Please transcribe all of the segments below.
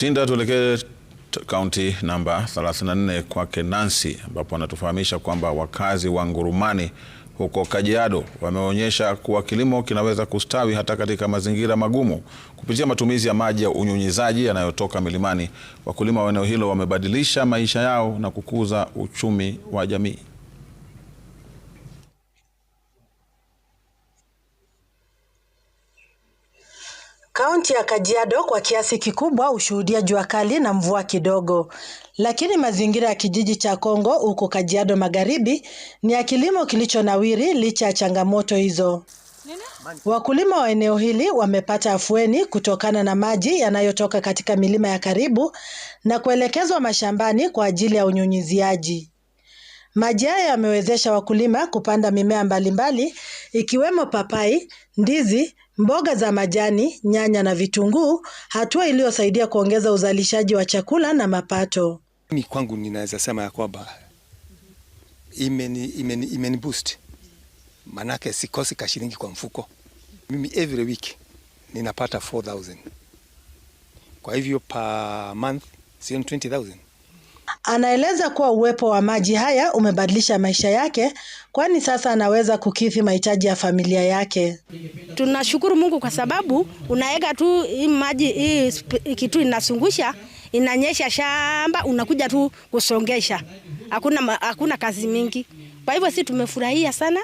Tinda tuelekee kaunti namba 34 kwake Nancy, ambapo anatufahamisha kwamba wakazi wa Ngurumani huko Kajiado wameonyesha kuwa kilimo kinaweza kustawi hata katika mazingira magumu. Kupitia matumizi ya maji ya unyunyizaji yanayotoka milimani, wakulima wa eneo hilo wamebadilisha maisha yao na kukuza uchumi wa jamii. Kaunti ya Kajiado kwa kiasi kikubwa hushuhudia jua kali na mvua kidogo. Lakini mazingira ya kijiji cha Kongo huko Kajiado Magharibi ni ya kilimo kilichonawiri licha ya changamoto hizo. Wakulima wa eneo hili wamepata afueni kutokana na maji yanayotoka katika milima ya karibu na kuelekezwa mashambani kwa ajili ya unyunyiziaji. Maji haya yamewezesha wakulima kupanda mimea mbalimbali ikiwemo papai, ndizi, mboga za majani, nyanya na vitunguu, hatua iliyosaidia kuongeza uzalishaji wa chakula na mapato. Mimi kwangu ninaweza sema ya kwamba imeni boost. Manake sikosi kashilingi kwa mfuko. Mimi every week ninapata 4,000. Kwa hivyo per month sio 20,000. Anaeleza kuwa uwepo wa maji haya umebadilisha maisha yake, kwani sasa anaweza kukidhi mahitaji ya familia yake. Tunashukuru Mungu kwa sababu unaeka tu hii maji hii kitu inasungusha, inanyesha shamba, unakuja tu kusongesha. Hakuna kazi mingi. Kwa hivyo sisi tumefurahia sana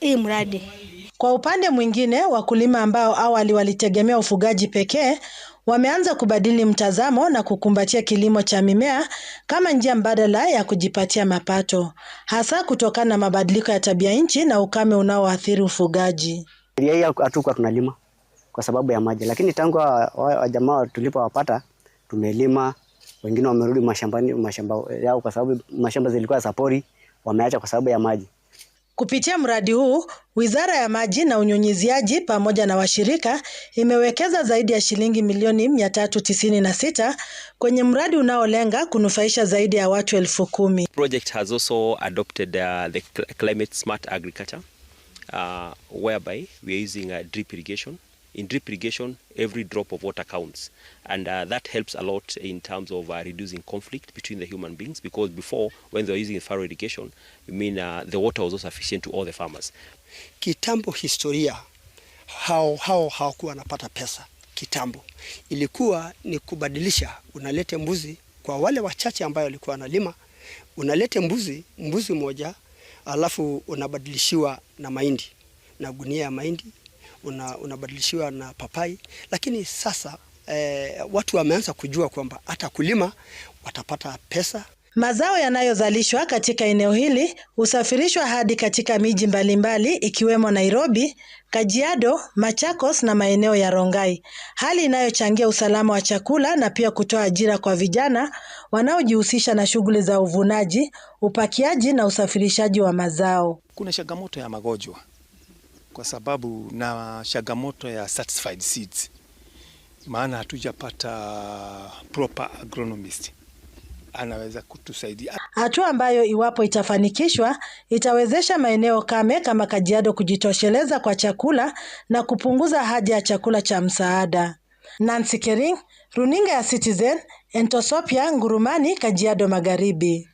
hii mradi. Kwa upande mwingine, wakulima ambao awali walitegemea ufugaji pekee wameanza kubadili mtazamo na kukumbatia kilimo cha mimea kama njia mbadala ya kujipatia mapato, hasa kutokana na mabadiliko ya tabia nchi na ukame unaoathiri ufugaji. Yeye hatukuwa tunalima kwa sababu ya maji, lakini tangu wajamaa tulipowapata tumelima. Wengine wamerudi mashamba yao kwa sababu mashamba zilikuwa sapori, wameacha kwa sababu ya maji. Kupitia mradi huu, Wizara ya Maji na Unyunyiziaji pamoja na washirika imewekeza zaidi ya shilingi milioni 396 kwenye mradi unaolenga kunufaisha zaidi ya watu 10,000. Project has also adopted the climate smart agriculture, whereby we are using drip irrigation. In drip irrigation, every drop of water counts, and that helps a lot in terms of reducing conflict between the human beings, because before, when they were using furrow irrigation, the water was not sufficient to all the farmers. Kitambo historia hawakuwa wanapata pesa. Kitambo ilikuwa ni kubadilisha, unalete mbuzi kwa wale wachache ambao walikuwa wanalima, unalete mbuzi moja, alafu unabadilishiwa na mahindi, na gunia ya mahindi unabadilishiwa na papai. Lakini sasa watu wameanza kujua kwamba hata kulima watapata pesa. Mazao yanayozalishwa katika eneo hili husafirishwa hadi katika miji mbalimbali ikiwemo Nairobi, Kajiado, Machakos na maeneo ya Rongai, hali inayochangia usalama wa chakula na pia kutoa ajira kwa vijana wanaojihusisha na shughuli za uvunaji, upakiaji na usafirishaji wa mazao. Kuna changamoto ya magonjwa kwa sababu na changamoto ya certified seeds, maana hatujapata proper agronomist anaweza kutusaidia. Hatua ambayo iwapo itafanikishwa itawezesha maeneo kame kama Kajiado kujitosheleza kwa chakula na kupunguza haja ya chakula cha msaada. Nancy Kering, Runinga ya Citizen, Entosopia, Ngurumani, Kajiado Magharibi.